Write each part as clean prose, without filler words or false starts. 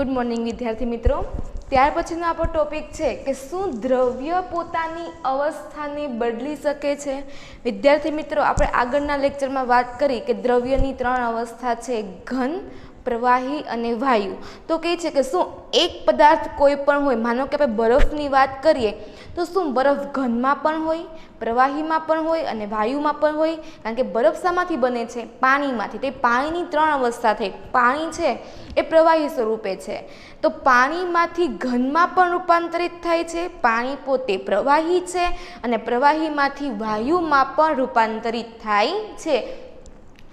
Good morning विद्यार्थी मित्रों। त्यार पछीनो आपणो टॉपिक छे के शुं द्रव्य पोतानी अवस्थाने बदली शके छे। विद्यार्थी मित्रों, आपणे आगळना लेक्चरमां वात करी के द्रव्यनी त्रण अवस्था छे, घन, प्रवाही अने वायु। तो कहे छे के शुं एक पदार्थ कोई पण होय, मानो के आपणे बरफनी वात करीए तो शुं बरफ घनमां पण होय, प्रवाहीमां पण होय अने वायुमां पण होय। कारण के बरफ शामांथी बने छे? पाणीमांथी। तो पाणीनी त्रण अवस्था थई। पाणी छे ए प्रवाही स्वरूपे छे, तो पाणीमांथी घनमां पण रूपांतरित थाय छे। पाणी पोते प्रवाही छे अने प्रवाहीमांथी वायुमां पण रूपांतरित थाय छे।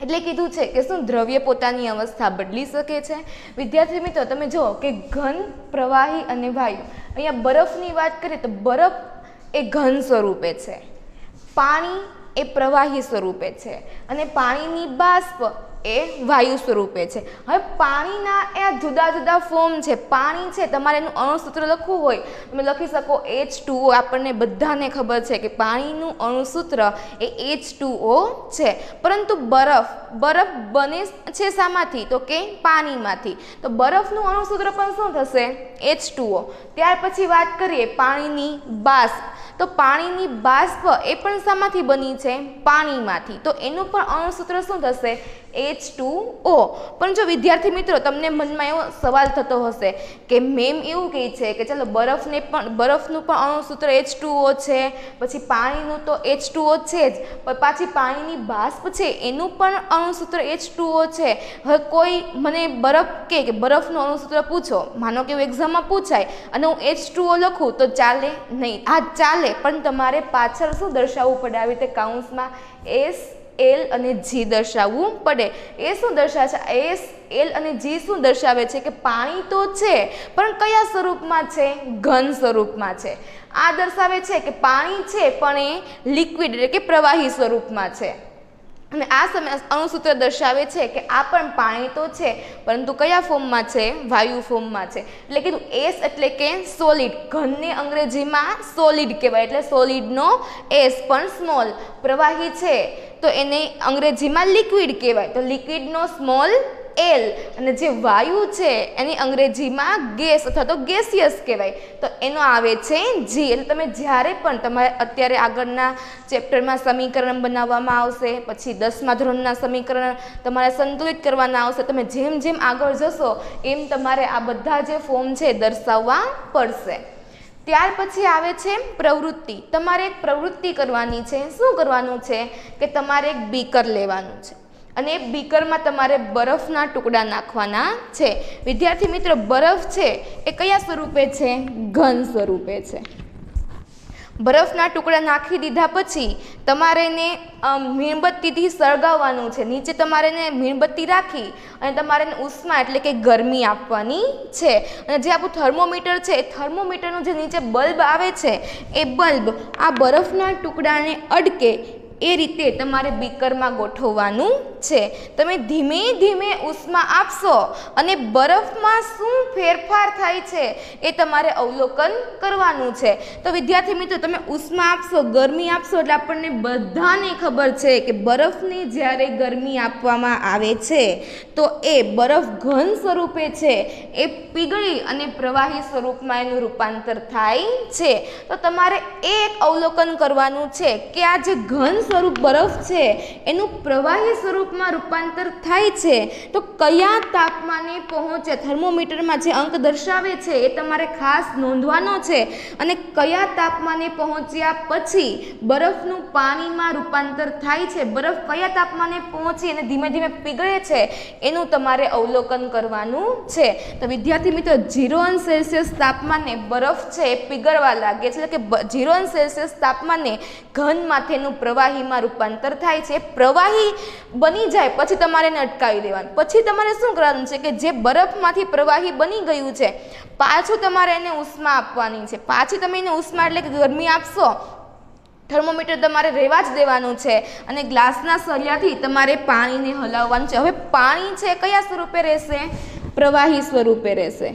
એટલે કીધું છે કે શું દ્રવ્ય પોતાની અવસ્થા બદલી શકે છે। વિદ્યાર્થી મિત્રો, તમે જો કે ઘન, પ્રવાહી અને વાયુ, અહીંયા બરફની વાત કરીએ તો બરફ એ ઘન સ્વરૂપે છે, પાણી એ પ્રવાહી સ્વરૂપે છે અને પાણીની બાષ્પ એ વાયુ સ્વરૂપે છે। હવે પાણીના એ જુદા જુદા ફોર્મ છે। પાણી છે, તમારે એનું અણુસૂત્ર લખવું હોય તમે લખી શકો H2O। આપણને બધાને ખબર છે કે પાણીનું અણુસૂત્ર એ H2O છે। પરંતુ બરફ બને છે શામાંથી? તો કે પાણીમાંથી। તો બરફનું અણુસૂત્ર પણ શું થશે? H2O। ત્યાર પછી વાત કરીએ પાણીની બાષ્પ, તો પાણીની બાષ્પ એ પણ શામાંથી બની છે? પાણીમાંથી। તો એનું પણ અણુસૂત્ર શું થશે? H2O। પણ જો વિદ્યાર્થી મિત્રો તમને મનમાં એવો સવાલ થતો હશે કે મેમ એવું કહે છે કે ચાલો બરફનું પણ અણુસૂત્ર H2O છે, પછી પાણીનું તો H2O છે જ, પણ પાછી પાણીની બાષ્પ છે એનું પણ અણુસૂત્ર H2O છે। હવે કોઈ મને બરફ કે બરફનું અણુસૂત્ર પૂછો, માનો કે એવું એક્ઝામમાં પૂછાય અને હું H2O લખું તો ચાલે નહીં? આ ચાલે, પણ તમારે પાછળ શું દર્શાવવું પડે? આવી રીતે કાઉન્સમાં S, L અને G દર્શાવવું પડે। એ શું દર્શાવે છે? S, L અને G શું દર્શાવે છે? કે પાણી તો છે પણ કયા સ્વરૂપમાં છે? ઘન સ્વરૂપમાં છે। આ દર્શાવે છે કે પાણી છે પણ એ લિક્વિડ એટલે કે પ્રવાહી સ્વરૂપમાં છે। અને આ અણુસૂત્ર દર્શાવે છે કે આ પણ પાણી તો છે પરંતુ કયા ફોર્મમાં છે? વાયુ ફોર્મમાં છે। એટલે કીધું S એટલે કે સોલિડ, ઘનને અંગ્રેજીમાં સોલિડ કહેવાય, એટલે સોલિડનો S પણ સ્મોલ। પ્રવાહી છે તો એને અંગ્રેજીમાં લિક્વિડ કહેવાય, તો લિક્વિડનો સ્મોલ L। અને જે વાયુ છે એની અંગ્રેજીમાં ગેસ અથવા તો ગેસિયસ કહેવાય, તો એનો આવે છે G। એટલે તમે જ્યારે પણ તમારે અત્યારે આગળના ચેપ્ટરમાં સમીકરણ બનાવવામાં આવશે, પછી 10મા ધોરણના સમીકરણ તમારે સંતુલિત કરવાના આવશે, તમે જેમ જેમ આગળ જશો એમ તમારે આ બધા જે ફોર્મ છે દર્શાવવા પડશે। ત્યાર પછી આવે છે પ્રવૃત્તિ। તમારે એક પ્રવૃત્તિ કરવાની છે। શું કરવાનું છે? કે તમારે એક બીકર લેવાનું છે અને એ બીકરમાં તમારે બરફના ટુકડા નાખવાના છે। વિદ્યાર્થી મિત્રો, બરફ છે એ કયા સ્વરૂપે છે? ઘન સ્વરૂપે છે। બરફના ટુકડા નાખી દીધા પછી તમારે એને મીણબત્તીથી સળગાવવાનું છે। નીચે તમારે એને મીણબત્તી રાખી અને તમારે એને ઉષ્મા એટલે કે ગરમી આપવાની છે। અને જે આપણું થર્મોમીટર છે, એ થર્મોમીટરનું જે નીચે બલ્બ આવે છે એ બલ્બ આ બરફના ટુકડાને અડકે એ રીતે તમારે બીકરમાં ગોઠવવાનું છે। તમે ધીમે ધીમે ઉષ્મા આપશો અને બરફમાં શું ફેરફાર થાય છે એ તમારે અવલોકન કરવાનું છે। તો વિદ્યાર્થી મિત્રો, તમે ઉષ્મા આપશો, ગરમી આપશો એટલે આપણને બધાને ખબર છે કે બરફને જ્યારે ગરમી આપવામાં આવે છે તો એ બરફ ઘન સ્વરૂપે છે એ પીગળી અને પ્રવાહી સ્વરૂપમાં એનું રૂપાંતર થાય છે। તો તમારે એક અવલોકન કરવાનું છે કે આ જે ઘન સ્વરૂપ બરફ છે એનું પ્રવાહી સ્વરૂપમાં રૂપાંતર થાય છે તો કયા તાપમાને પહોંચે? થર્મોમીટરમાં જે અંક દર્શાવે છે એ તમારે ખાસ નોંધવાનો છે અને કયા તાપમાને પહોંચ્યા પછી બરફનું પાણીમાં રૂપાંતર થાય છે, બરફ કયા તાપમાને પહોંચી અને ધીમે ધીમે પીગળે છે એનું તમારે અવલોકન કરવાનું છે। તો વિદ્યાર્થી મિત્રો, 0°C તાપમાને બરફ છે એ પીગળવા લાગે છે, એટલે કે 0°C તાપમાને ઘનમાંથીનું પ્રવાહીમાં રૂપાંતર થાય છે। પ્રવાહી બની જાય પછી તમારે એને અટકાવી દેવાનું। પછી તમારે શું કરવાનું છે કે જે બરફમાંથી પ્રવાહી બની ગયું છે પાછું તમારે એને ઉષ્મા આપવાની છે। પાછી તમે એને ઉષ્મા એટલે કે ગરમી આપશો, થર્મોમીટર તમારે રહેવા જ દેવાનું છે અને ગ્લાસના સળિયાથી તમારે પાણીને હલાવવાનું છે। હવે પાણી છે કયા સ્વરૂપે રહેશે? પ્રવાહી સ્વરૂપે રહેશે।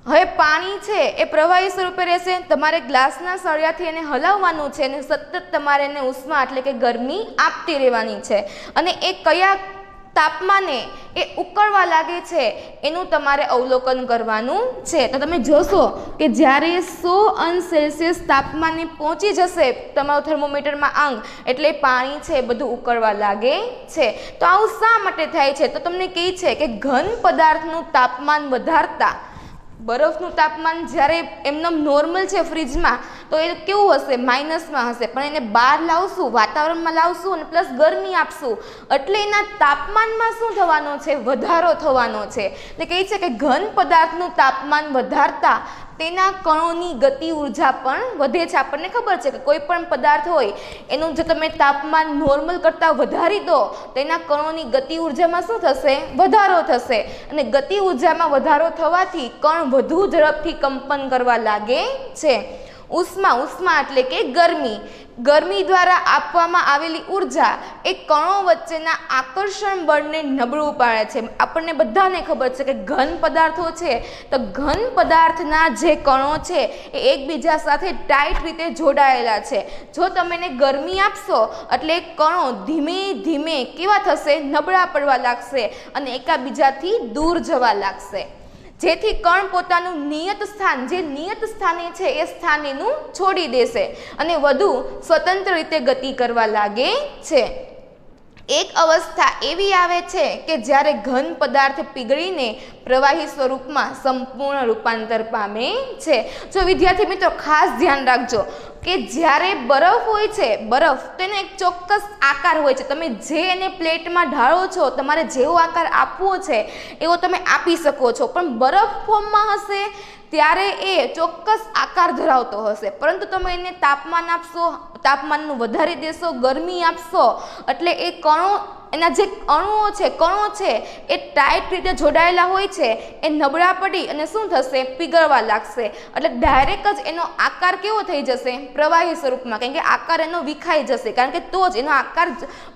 હવે પાણી છે એ પ્રવાહી સ્વરૂપે રહેશે। તમારે ગ્લાસના સળિયાથી એને હલાવવાનું છે અને સતત તમારે એને ઉષ્મા એટલે કે ગરમી આપતી રહેવાની છે। અને એ કયા તાપમાને એ ઉકળવા લાગે છે એનું તમારે અવલોકન કરવાનું છે. તો તમે જોશો કે જ્યારે 100 અંશ સેલ્સિયસ તાપમાને પહોંચી જશે તમારું થર્મોમીટરમાં અંક એટલે પાણી છે બધું ઉકળવા લાગે છે. તો આવું શા માટે થાય છે? તો તમને કહે છે કે ઘન પદાર્થનું તાપમાન વધારતા બરફનું તાપમાન જ્યારે એમનેમ નોર્મલ છે ફ્રીજમાં તો એ કેવું હશે? માઇનસમાં હશે. પણ એને બહાર લાવશું, વાતાવરણમાં લાવશું અને પ્લસ ગરમી આપશું એટલે એના તાપમાનમાં શું થવાનો છે? વધારો થવાનો છે. એટલે કહે છે કે ઘન પદાર્થનું તાપમાન વધારતા તેના કણોની ગતિ ઉર્જા પણ વધે છે. આપણને ખબર છે કે કોઈ પણ પદાર્થ હોય એનું જો તમે તાપમાન નોર્મલ કરતાં વધારી દો તો એના કણોની ગતિ ઉર્જામાં શું થશે? વધારો થશે. અને ગતિ ઉર્જામાં વધારો થવાથી કણ વધુ ઝડપથી કંપન કરવા લાગે છે. ઉષ્મા એટલે કે ગરમી દ્વારા આપવામાં આવેલી ઉર્જા એ કણો વચ્ચેના આકર્ષણ બળને નબળું પાડે છે. આપણને બધાને ખબર છે કે ઘન પદાર્થો છે તો ઘન પદાર્થના જે કણો છે એ એકબીજા સાથે ટાઈટ રીતે જોડાયેલા છે. જો તમે એને ગરમી આપશો એટલે કણો ધીમે ધીમે કેવા થશે? નબળા પડવા લાગશે અને એકાબીજાથી દૂર જવા લાગશે. જેથી કણ પોતાનું નિયત સ્થાને છે એ સ્થાન એનું છોડી દેશે અને વધુ સ્વતંત્ર રીતે ગતિ કરવા લાગે છે. એક અવસ્થા એવી આવે છે કે જ્યારે ઘન પદાર્થ પીગળીને પ્રવાહી સ્વરૂપમાં સંપૂર્ણ રૂપાંતર પામે છે. જો વિદ્યાર્થી મિત્રો ખાસ ધ્યાન રાખજો કે જ્યારે બરફ હોય છે, બરફ તો એનો એક ચોક્કસ આકાર હોય છે. તમે જે એને પ્લેટમાં ઢાળો છો, તમારે જેવો આકાર આપવો છે એવો તમે આપી શકો છો. પણ બરફ ફોર્મમાં હશે ત્યારે એ ચોક્કસ આકાર ધરાવતો હશે. પરંતુ તમે એને તાપમાન આપશો, તાપમાનનું વધારી દેશો, ગરમી આપશો એટલે એ કણો, એના જે કણો છે એ ટાઈટ રીતે જોડાયેલા હોય છે એ નબળા પડી અને શું થશે? પીગળવા લાગશે. એટલે ડાયરેક્ટ જ એનો આકાર કેવો થઈ જશે? પ્રવાહી સ્વરૂપમાં. કારણ કે આકાર એનો વિખાઈ જશે. કારણ કે તો જ એનો આકાર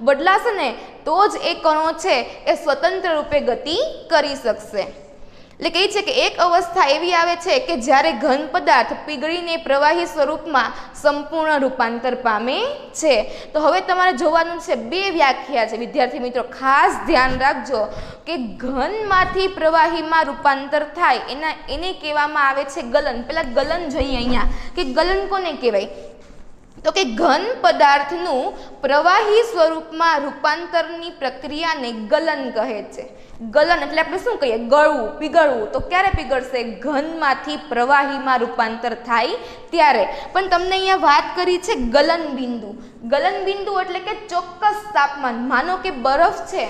બદલાશે ને તો જ એ કણો છે એ સ્વતંત્ર રૂપે ગતિ કરી શકશે. એટલે કહે છે કે એક અવસ્થા એવી આવે છે કે જ્યારે ઘન પદાર્થ પીગળીને પ્રવાહી સ્વરૂપમાં સંપૂર્ણ રૂપાંતર પામે છે. તો હવે તમારે જોવાનું છે બે વ્યાખ્યા છે વિદ્યાર્થી મિત્રો, ખાસ ધ્યાન રાખજો કે ઘનમાંથી પ્રવાહીમાં રૂપાંતર થાય એને કહેવામાં આવે છે ગલન. પેલા ગલન જોઈએ અહીંયા કે ગલન કોને કહેવાય? તો કે ઘન પદાર્થનું પ્રવાહી સ્વરૂપમાં રૂપાંતરની પ્રક્રિયાને ગલન કહે છે. ગલન એટલે આપણે શું કહીએ? ગળવું, પીગળવું. તો ક્યારે પીગળશે? ઘનમાંથી પ્રવાહીમાં રૂપાંતર થાય ત્યારે. પણ તમને અહીંયા વાત કરી છે ગલન બિંદુ. ગલન બિંદુ એટલે કે ચોક્કસ તાપમાન. માનો કે બરફ છે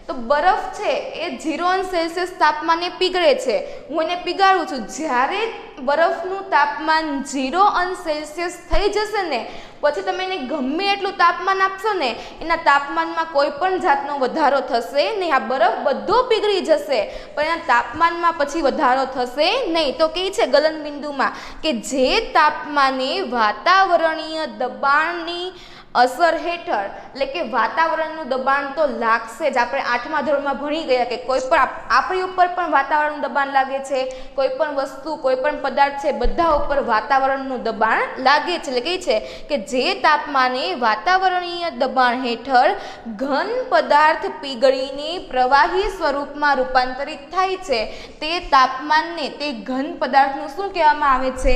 તો બરફ છે એ 0 સેલ્સિયસ તાપમાને પીગળે છે. હું એને પીગાળું છું. જ્યારે બરફનું તાપમાન 0 સેલ્સિયસ થઈ જશે ને પછી તમે એને ગમે એટલું તાપમાન આપશો ને એના તાપમાનમાં કોઈ પણ જાતનો વધારો થશે નહીં. આ બરફ બધો પીગળી જશે પણ એના તાપમાનમાં પછી વધારો થશે નહીં. તો કહે છે ગલન બિંદુમાં કે જે તાપમાને વાતાવરણીય દબાણની અસર હેઠળ, એટલે કે વાતાવરણનું દબાણ તો લાગશે જ. આપણે 8મા ધોરણમાં ભણી ગયા કે કોઈ પણ આપણી ઉપર પણ વાતાવરણનું દબાણ લાગે છે. કોઈ પણ વસ્તુ, કોઈ પણ પદાર્થ છે બધા ઉપર વાતાવરણનું દબાણ લાગે છે. એટલે કહે છે કે જે તાપમાને વાતાવરણીય દબાણ હેઠળ ઘન પદાર્થ પીગળીને પ્રવાહી સ્વરૂપમાં રૂપાંતરિત થાય છે તે તાપમાનને, તે ઘન પદાર્થનું શું કહેવામાં આવે છે?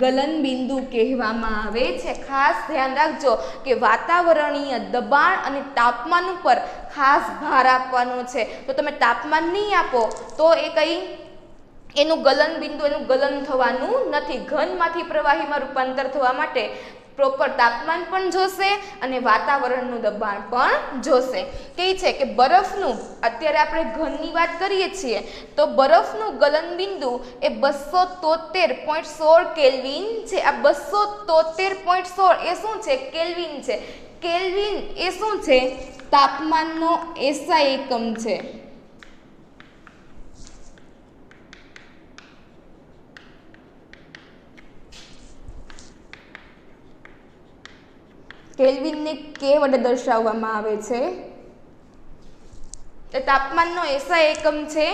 ગલન બિંદુ કહેવામાં આવે છે. ખાસ ધ્યાન રાખજો કે વાતાવરણીય દબાણ અને તાપમાન ઉપર ખાસ ભાર આપવાનો છે. તો તમે તાપમાન નહીં આપો તો એનું ગલન બિંદુ, એનું ગલન થવાનું નથી. ઘનમાંથી પ્રવાહીમાં રૂપાંતર થવા માટે પ્રોપર તાપમાન પણ જોશે અને વાતાવરણનું દબાણ પણ જોશે. કહે છે કે બરફનું, અત્યારે આપણે ઘનની વાત કરીએ છીએ તો બરફનું ગલન બિંદુ એ 273.16 કેલ્વિન છે. આ 273.16 એ શું છે? કેલ્વિન છે. કેલ્વિન એ શું છે? તાપમાનનો SI એકમ છે. કેલ્વિનને કે વડે દર્શાવવામાં આવે છે. એટલે તાપમાનનો એસઆઈ એકમ છે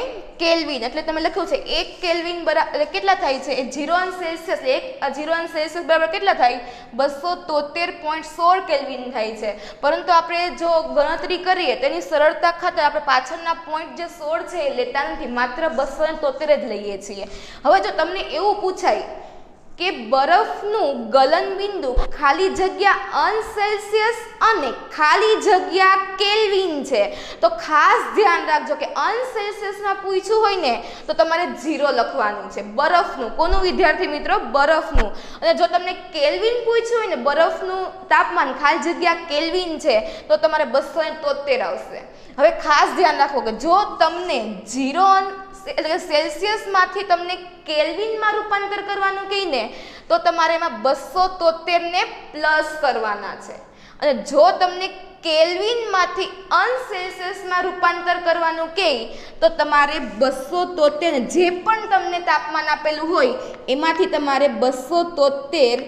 કેલ્વિન, એટલે તમે લખ્યું છે 1 કેલ્વિન બરાબર કેટલા થાય છે? 0 અંશ સેલ્સિયસ, 0 અંશ સેલ્સિયસ બરાબર કેટલા થાય? 273.16 કેલ્વિન થાય છે. પરંતુ આપણે જો ગણતરી કરીએ તેની સરળતા ખાતર આપણે પાછળના પોઈન્ટ જે 16 છે એ લેતા નથી, માત્ર 273 જ લઈએ છીએ. હવે જો તમને એવું પૂછાય કે બરફનું ગલન બિંદુ ખાલી જગ્યા અંશ સેલ્સિયસ અને ખાલી જગ્યા કેલ્વિન છે, તો ખાસ ધ્યાન રાખજો કે અંશ સેલ્સિયસમાં પૂછ્યું હોય ને તો તમારે 0 લખવાનું છે. બરફનું, કોનું વિદ્યાર્થી મિત્રો? બરફનું. અને જો તમને કેલ્વિન પૂછ્યું હોય ને, બરફનું તાપમાન ખાલી જગ્યા કેલ્વિન છે, તો તમારે 273 આવશે. હવે ખાસ ધ્યાન રાખો કે જો તમને 0 એટલે કે સેલ્સિયસમાંથી તમને કેલ્વિનમાં રૂપાંતર કરવાનું કહીને તો તમારે એમાં 273 ને પ્લસ કરવાના છે. અને જો તમને કેલ્વિનમાંથી અંશ સેલ્સિયસમાં રૂપાંતર કરવાનું કહે તો તમારે 273 જે પણ તમને તાપમાન આપેલું હોય એમાંથી તમારે 273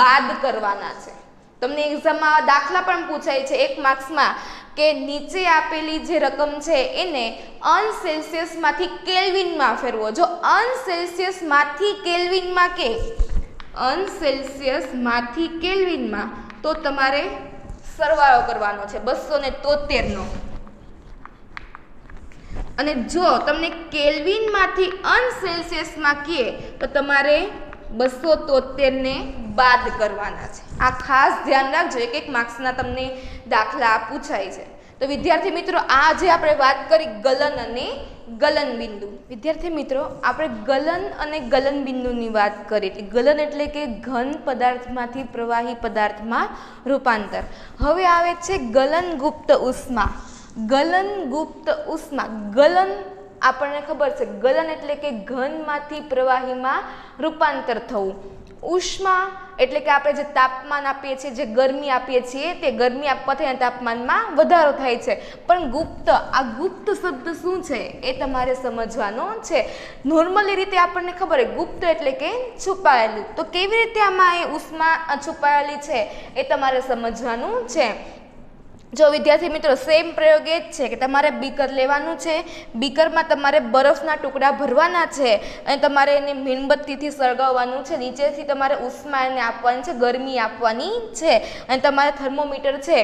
બાદ કરવાના છે. તમને એક્ઝામમાં દાખલા પણ પૂછાય છે 1 માર્ક્સમાં કે નીચે આપેલી જે રકમ છે એને અંશ સેલ્સિયસમાંથી કેલ્વિનમાં ફેરવો. જો અંશ સેલ્સિયસમાંથી કેલ્વિનમાં કે અંશ સેલ્સિયસમાંથી કેલ્વિનમાં તો તમારે સરવાળો કરવાનો છે 273 નો. અને જો તમને કેલ્વિનમાંથી અંશ સેલ્સિયસમાં કહે તો તમારે 273 ને બાદ કરવાના છે. આ ખાસ ધ્યાન રાખજો, એક માર્ક્સના તમને દાખલા પૂછાય છે. તો વિદ્યાર્થી મિત્રો, આ જે આપણે વાત કરી ગલન અને ગલન બિંદુ. વિદ્યાર્થી મિત્રો, આપણે ગલન અને ગલન બિંદુની વાત કરી. ગલન એટલે કે ઘન પદાર્થમાંથી પ્રવાહી પદાર્થમાં રૂપાંતર. હવે આવે છે ગલન ગુપ્ત ઉષ્મા. ગલન ગુપ્ત ઉષ્મા. ગલન આપણને ખબર છે, ગલન એટલે કે ઘનમાંથી પ્રવાહીમાં રૂપાંતર થવું. ઉષ્મા એટલે કે આપણે જે તાપમાન આપીએ છીએ, જે ગરમી આપીએ છીએ, તે ગરમી આપવાથી તાપમાનમાં વધારો થાય છે. પણ ગુપ્ત, આ ગુપ્ત શબ્દ શું છે એ તમારે સમજવાનો છે. નોર્મલી રીતે આપણને ખબર હોય ગુપ્ત એટલે કે છુપાયેલું, તો કેવી રીતે આમાં એ ઉષ્મા છુપાયેલી છે એ તમારે સમજવાનું છે. જો વિદ્યાર્થી મિત્રો, સેમ પ્રયોગ એ જ છે કે તમારે બીકર લેવાનું છે, બીકરમાં તમારે બરફના ટુકડા ભરવાના છે અને તમારે એને મીણબત્તીથી સળગાવવાનું છે. નીચેથી તમારે ઉષ્મા એને આપવાની છે, ગરમી આપવાની છે અને તમારે થર્મોમીટર છે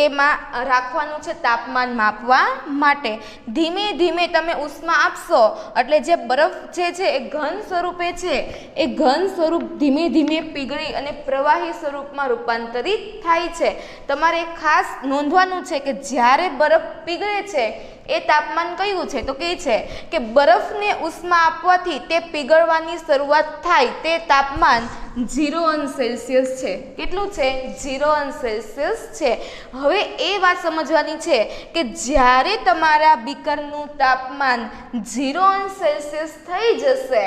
એમાં રાખવાનું છે તાપમાન માપવા માટે. ધીમે ધીમે તમે ઉષ્મા આપશો એટલે જે બરફ જે છે એ ઘન સ્વરૂપે છે, એ ઘન સ્વરૂપ ધીમે ધીમે પીગળી અને પ્રવાહી સ્વરૂપમાં રૂપાંતરિત થાય છે. તમારે ખાસ નોંધવાનું છે કે જ્યારે બરફ પીગળે છે એ તાપમાન કયું છે? તો કે છે કે બરફને ઉષ્મા આપવાથી તે પીગળવાની શરૂઆત થાય તે તાપમાન 0 અંશ સેલ્સિયસ છે. કેટલું છે? 0 અંશ સેલ્સિયસ છે. હવે એ વાત સમજવાની છે કે જ્યારે તમારા બીકરનું તાપમાન 0 અંશ સેલ્સિયસ થઈ જશે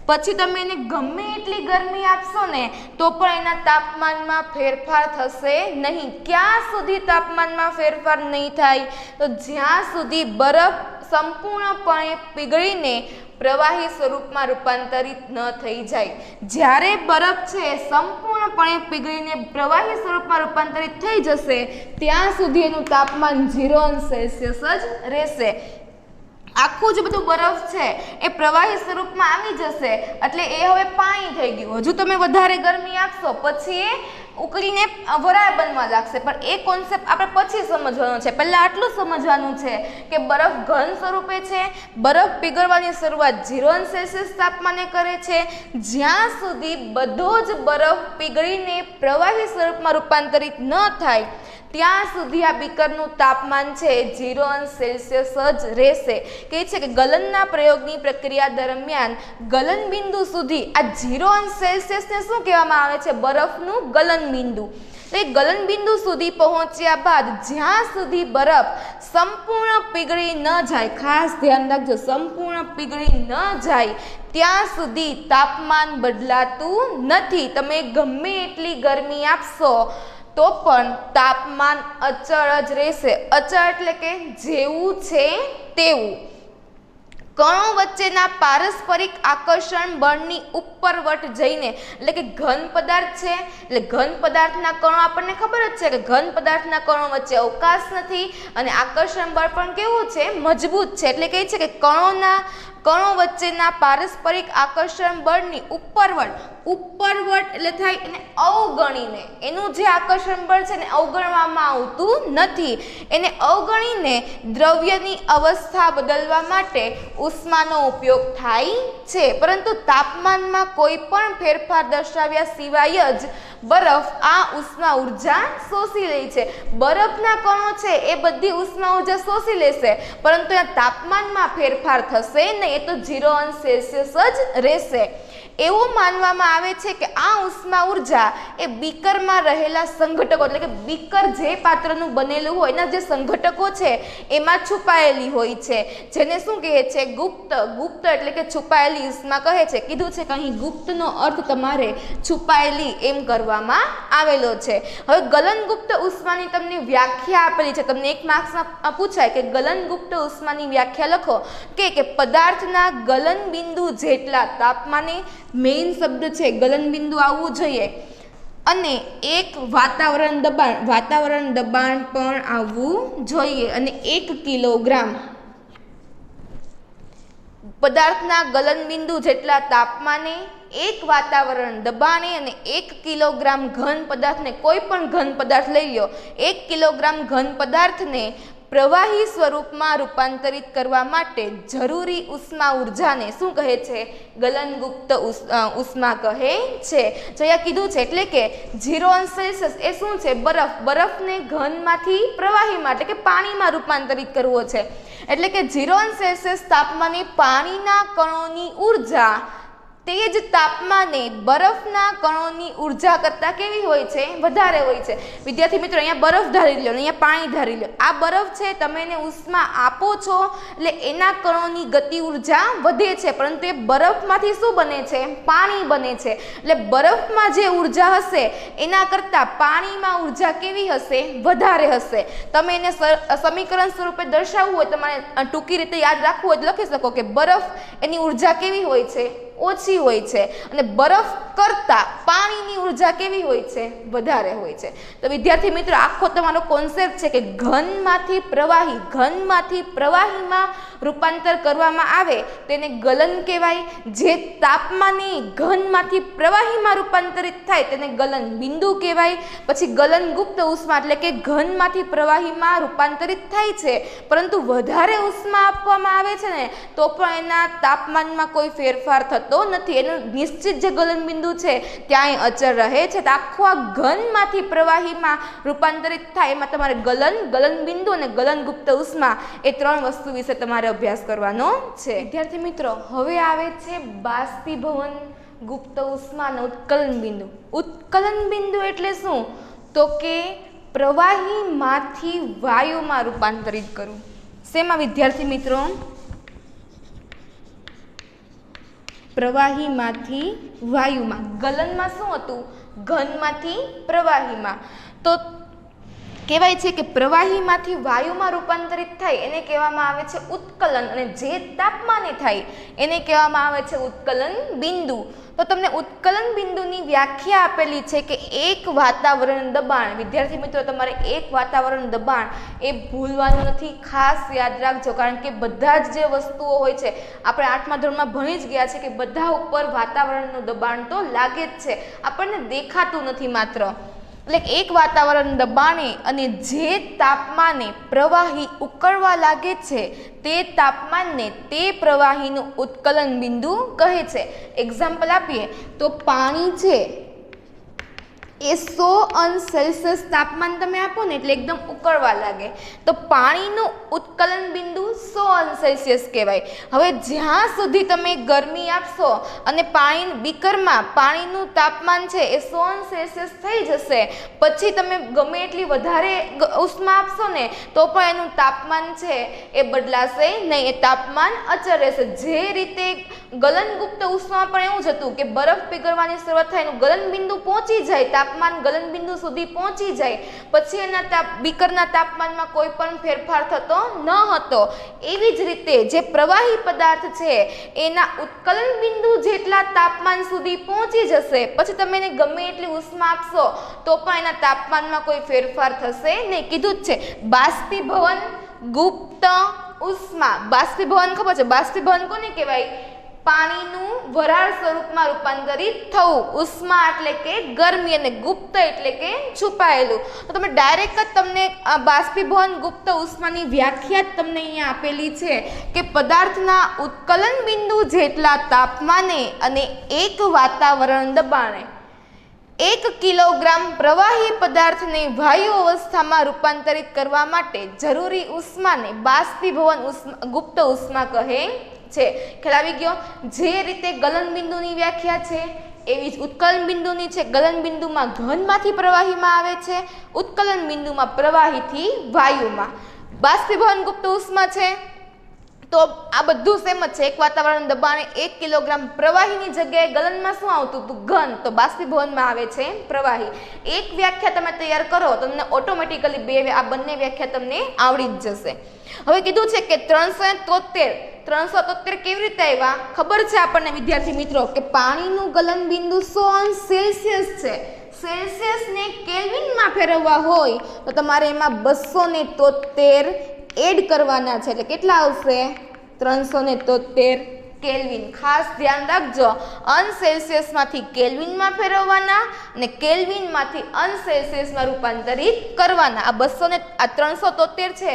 પછી તમે એને ગમે એટલી ગરમી આપશો ને તો પણ એના તાપમાનમાં ફેરફાર થશે નહીં. ક્યાં સુધી તાપમાનમાં ફેરફાર નહીં થાય? તો જ્યાં સુધી બરફ સંપૂર્ણપણે પીગળીને પ્રવાહી સ્વરૂપમાં રૂપાંતરિત ન થઈ જાય. જ્યારે બરફ છે સંપૂર્ણપણે પીગળીને પ્રવાહી સ્વરૂપમાં રૂપાંતરિત થઈ જશે ત્યાં સુધી એનું તાપમાન 0 અંશ સેલ્સિયસ જ રહેશે. આખું જે બધું બરફ છે એ પ્રવાહી સ્વરૂપમાં આવી જશે એટલે એ હવે પાણી થઈ ગયું. હજુ તમે વધારે ગરમી આપશો પછી એ ઉકળીને વરાળ બનવા લાગશે, પણ એ કોન્સેપ્ટ આપણે પછી સમજવાનો છે. પહેલાં આટલું સમજવાનું છે કે બરફ ઘન સ્વરૂપે છે, બરફ પીગળવાની શરૂઆત 0 અંશ સેલ્સિયસ તાપમાને કરે છે. જ્યાં સુધી બધો જ બરફ પીગળીને પ્રવાહી સ્વરૂપમાં રૂપાંતરિત ન થાય ત્યાં સુધી આ બીકરનું તાપમાન છે 0 અંશ સેલ્સિયસ જ રહેશે. કહે છે કે ગલનના પ્રયોગની પ્રક્રિયા દરમિયાન ગલન બિંદુ સુધી આ 0 અંશ સેલ્સિયસને શું કહેવામાં આવે છે? બરફનું ગલન બિંદુ. એ ગલન બિંદુ સુધી પહોંચ્યા બાદ જ્યાં સુધી બરફ સંપૂર્ણ પીગળી ન જાય, ખાસ ધ્યાન રાખજો, સંપૂર્ણ પીગળી ન જાય ત્યાં સુધી તાપમાન બદલાતું નથી. તમે ગમે એટલી ગરમી આપશો તો પણ તાપમાન અચળ જ રહેશે. અચળ એટલે કે જેવું છે તેવું. કણો વચ્ચેના પારસ્પરિક આકર્ષણ બળની ઉપરવટ જઈને, એટલે કે ઘન પદાર્થ છે એટલે ઘન પદાર્થના કણો આપણને ખબર જ છે કે ઘન પદાર્થના કણો વચ્ચે અવકાશ નથી અને આકર્ષણ બળ પણ કેવું છે, મજબૂત છે. એટલે કહે છે કે કણો વચ્ચેના પારસ્પરિક આકર્ષણ બળની ઉપરવટ એટલે થાય એને અવગણીને, એનું જે આકર્ષણ બળ છે ને અવગણવામાં આવતું નથી, એને અવગણીને દ્રવ્યની અવસ્થા બદલવા માટે ઉષ્માનો ઉપયોગ થાય છે. પરંતુ તાપમાનમાં કોઈ પણ ફેરફાર દર્શાવ્યા સિવાય જ બરફ આ ઉષ્મા ઉર્જા શોષી લે છે. બરફના કણો છે એ બધી ઉષ્મા ઉર્જા શોષી લેશે, પરંતુ આ તાપમાનમાં ફેરફાર થશે નહીં, એ તો 0°C જ રહેશે. એવું માનવામાં આવે છે કે આ ઉષ્મા ઉર્જા એ બીકરમાં રહેલા સંઘટકો, એટલે કે બીકર જે પાત્રનું બનેલું હોય એના જે સંઘટકો છે એમાં છુપાયેલી હોય છે, જેને શું કહે છે, ગુપ્ત. એટલે કે છુપાયેલી ઉષ્મા કહે છે. કીધું છે કે અહીં ગુપ્તનો અર્થ તમારે છુપાયેલી એમ કરવામાં આવેલો છે. હવે ગલનગુપ્ત ઉષ્માની તમને વ્યાખ્યા આપેલી છે. તમને એક માર્ક્સમાં પૂછાય કે ગલનગુપ્ત ઉષ્માની વ્યાખ્યા લખો કે પદાર્થના ગલન બિંદુ જેટલા તાપમાને, મેઇન શબ્દ છે ગલન બિંદુ આવવું જોઈએ, અને એક વાતાવરણ દબાણ પણ આવવું જોઈએ, અને 1 કિલોગ્રામ પદાર્થના ગલન બિંદુ જેટલા તાપમાને, 1 વાતાવરણ દબાણે અને 1 કિલોગ્રામ ઘન પદાર્થને, કોઈ પણ ઘન પદાર્થ લઈ લો, 1 કિલોગ્રામ ઘન પદાર્થને પ્રવાહી સ્વરૂપમાં રૂપાંતરિત કરવા માટે જરૂરી ઉષ્મા ઉર્જાને શું કહે છે, ગલનગુપ્ત ઉષ્મા કહે છે. જો અહીંયા કીધું છે એટલે કે 0°C એ શું છે, બરફને ઘનમાંથી પ્રવાહીમાં એટલે કે પાણીમાં રૂપાંતરિત કરવો છે. એટલે કે 0°C તાપમાને પાણીના કણોની ઉર્જા તે જ તાપમાને બરફના કણોની ઉર્જા કરતાં કેવી હોય છે, વધારે હોય છે. વિદ્યાર્થી મિત્રો, અહીંયા બરફ ધારી લો, અહીંયા પાણી ધારી લો. આ બરફ છે, તમે એને ઉષ્મા આપો છો એટલે એના કણોની ગતિ ઉર્જા વધે છે, પરંતુ એ બરફમાંથી શું બને છે, પાણી બને છે. એટલે બરફમાં જે ઉર્જા હશે એના કરતાં પાણીમાં ઉર્જા કેવી હશે, વધારે હશે. તમે એને સમીકરણ સ્વરૂપે દર્શાવવું હોય, તમારે ટૂંકી રીતે યાદ રાખવું હોય તો લખી શકો કે બરફ એની ઉર્જા કેવી હોય છે, ઓછી હોય છે, અને બરફ કરતાં પાણીની ઉર્જા કેવી હોય છે, વધારે હોય છે. તો વિદ્યાર્થી મિત્રો, આખો તમારો કોન્સેપ્ટ છે કે ઘનમાંથી પ્રવાહીમાં રૂપાંતર કરવામાં આવે તેને ગલન કહેવાય. જે તાપમાને ઘનમાંથી પ્રવાહીમાં રૂપાંતરિત થાય તેને ગલન બિંદુ કહેવાય. પછી ગલનગુપ્ત ઉષ્મા એટલે કે ઘનમાંથી પ્રવાહીમાં રૂપાંતરિત થાય છે, પરંતુ વધારે ઉષ્મા આપવામાં આવે છે ને તો પણ એના તાપમાનમાં કોઈ ફેરફાર થતો નથી. એનું નિશ્ચિત જે ગલન બિંદુ છે ત્યાં અચળ રહે છે. તો આખો આ ઘનમાંથી પ્રવાહીમાં રૂપાંતરિત થાય એમાં તમારે ગલન બિંદુ અને ગલનગુપ્ત ઉષ્મા એ 3 વસ્તુ વિશે તમારે અભ્યાસ કરવાનો છે. વિદ્યાર્થી મિત્રો, હવે આવે છે બાષ્પીભવન ગુપ્ત ઉષ્મા અને ઉત્કલન બિંદુ. ઉત્કલન બિંદુ એટલે શું, તો કે પ્રવાહીમાંથી વાયુમાં રૂપાંતરિત કરવું. શેમાં વિદ્યાર્થી મિત્રો, પ્રવાહીમાંથી વાયુમાં. ગલનમાં શું હતું, ઘનમાંથી પ્રવાહીમાં. તો કહેવાય છે કે પ્રવાહીમાંથી વાયુમાં રૂપાંતરિત થાય એને કહેવામાં આવે છે ઉત્કલન, અને જે તાપમાને થાય એને કહેવામાં આવે છે ઉત્કલન બિંદુ. તો તમને ઉત્કલન બિંદુની વ્યાખ્યા આપેલી છે કે એક વાતાવરણ દબાણ. વિદ્યાર્થી મિત્રો, તમારે એક વાતાવરણ દબાણ એ ભૂલવાનું નથી, ખાસ યાદ રાખજો, કારણ કે બધા જ જે વસ્તુઓ હોય છે આપણે 8મા ધોરણમાં ભણી જ ગયા છે કે બધા ઉપર વાતાવરણનું દબાણ તો લાગે જ છે, આપણને દેખાતું નથી માત્ર. એટલે એક વાતાવરણ દબાણે અને જે તાપમાને પ્રવાહી ઉકળવા લાગે છે તે તાપમાનને તે પ્રવાહીનું ઉત્કલન બિંદુ કહે છે. એક્ઝામ્પલ આપીએ તો પાણી છે એ 100°C તાપમાન તમે આપો ને એટલે એકદમ ઉકળવા લાગે, તો પાણીનું ઉત્કલન બિંદુ 100°C કહેવાય. હવે જ્યાં સુધી તમે ગરમી આપશો અને બીકરમાં પાણીનું તાપમાન છે એ 100°C થઈ જશે, પછી તમે ગમે એટલી વધારે ઉષ્મા આપશો ને તો પણ એનું તાપમાન છે એ બદલાશે નહીં, એ તાપમાન અચળ રહેશે. જે રીતે ગલનગુપ્ત ઉષ્મા પણ એવું જ હતું કે બરફ પીગળવાની શરૂઆત થાય, એનું ગલન બિંદુ પહોંચી જાય, તાપમાન ગલન બિંદુ સુધી પહોંચી જાય, પછી એના બીકરના તાપમાનમાં કોઈ પણ ફેરફાર થતો ન હતો. એવી જ રીતે જે પ્રવાહી પદાર્થ છે એના ઉત્કલન બિંદુ જેટલા તાપમાન સુધી પહોંચી જશે, પછી તમે એને ગમે એટલી ઉષ્મા આપશો તો પણ એના તાપમાનમાં કોઈ ફેરફાર થશે નહીં. કીધું જ છે બાષ્પીભવન, ગુપ્ત ઉષ્મા. બાષ્પીભવન ખબર છે, બાષ્પીભવન કોને કહેવાય? પાણીનું વરાળ સ્વરૂપમાં રૂપાંતરિત થવું. ઉષ્મા એટલે કે ગરમી અને ગુપ્ત એટલે કે છુપાયેલું. તો તમે ડાયરેક્ટ જ તમને બાષ્પીભવન, ગુપ્ત ઉષ્માની વ્યાખ્યા જ તમને અહીંયા આપેલી છે કે પદાર્થના ઉત્કલન બિંદુ જેટલા તાપમાને અને 1 વાતાવરણ દબાણે 1 કિલોગ્રામ પ્રવાહી પદાર્થને વાયુ અવસ્થામાં રૂપાંતરિત કરવા માટે જરૂરી ઉષ્માને બાષ્પીભવન ગુપ્ત ઉષ્મા કહે છે. ખ્યાલ આવી ગયો? જે રીતે ગલન બિંદુની વ્યાખ્યા છે એવી જ ઉત્કલન બિંદુની છે. ગલન બિંદુમાં ઘનમાંથી પ્રવાહીમાં આવે છે, ઉત્કલન બિંદુમાં પ્રવાહીથી વાયુમાં. બાષ્પીભવન ગુપ્ત ઉષ્મા છે તો આ બધું સેમ જ છે. 1 વાતાવરણ દબાણે 1 કિલોગ્રામ પ્રવાહીની જગ્યાએ ગલનમાં શું આવતું હતું? ઘન. તો બાષ્પીભવનમાં આવે છે પ્રવાહી. એક વ્યાખ્યા તમે તૈયાર કરો તો તમને ઓટોમેટિકલી આ બંને વ્યાખ્યા તમને આવડી જ જશે. હવે કીધું છે કે 373 કેવી રીતે આવ્યા? ખબર છે આપણને વિદ્યાર્થી મિત્રો કે પાણીનું ગલન બિંદુ 100°C છે. સેલ્સિયસને કેલ્વિનમાં ફેરવવા હોય તો તમારે એમાં 273 એડ કરવાના છે. એટલે કેટલા આવશે? 373 કેલ્વિન. ખાસ ધ્યાન રાખજો, અનસેલ્સિયસમાંથી કેલ્વિનમાં ફેરવવાના અને કેલ્વિનમાંથી અનસેલ્સિયસમાં રૂપાંતરિત કરવાના. આ 373 છે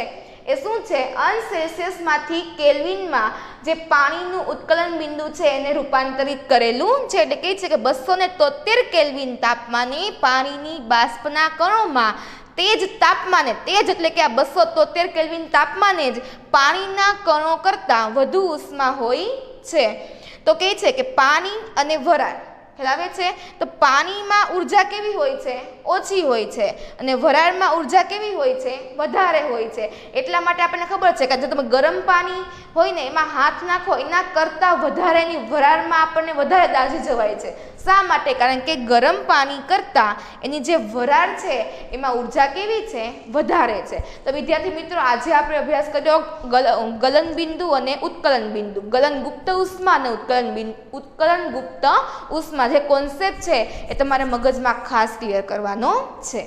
એ શું છે? અનસેલ્સિયસમાંથી કેલ્વિનમાં જે પાણીનું ઉત્કલન બિંદુ છે એને રૂપાંતરિત કરેલું છે. એટલે કહે છે કે 273 કેલ્વિન તાપમાને પાણીની બાષ્પના કણોમાં તે જ તાપમાને, તે જ એટલે કે આ 273 કેલ્વિન તાપમાને જ પાણીના કણો કરતાં વધુ ઉષ્મા હોય છે. તો કહે છે કે પાણી અને વરાળ ખ્યાલ આવે છે? તો પાણીમાં ઉર્જા કેવી હોય છે? ઓછી હોય છે. અને વરાળમાં ઉર્જા કેવી હોય છે? વધારે હોય છે. એટલા માટે આપણને ખબર છે કે જો તમે ગરમ પાણી હોય ને એમાં હાથ નાખો એના કરતાં વધારેની વરાળમાં આપણને વધારે દાઝી જવાય છે. શા માટે? કારણ કે ગરમ પાણી કરતાં એની જે વરાળ છે એમાં ઉર્જા કેવી છે? વધારે છે. તો વિદ્યાર્થી મિત્રો આજે આપણે અભ્યાસ કર્યો ગલન બિંદુ અને ઉત્કલન બિંદુ, ગલન ગુપ્ત ઉષ્મા અને ઉત્કલન ગુપ્ત ઉષ્મા. જે કોન્સેપ્ટ છે એ તમારે મગજમાં ખાસ ક્લિયર કરવાનો છે.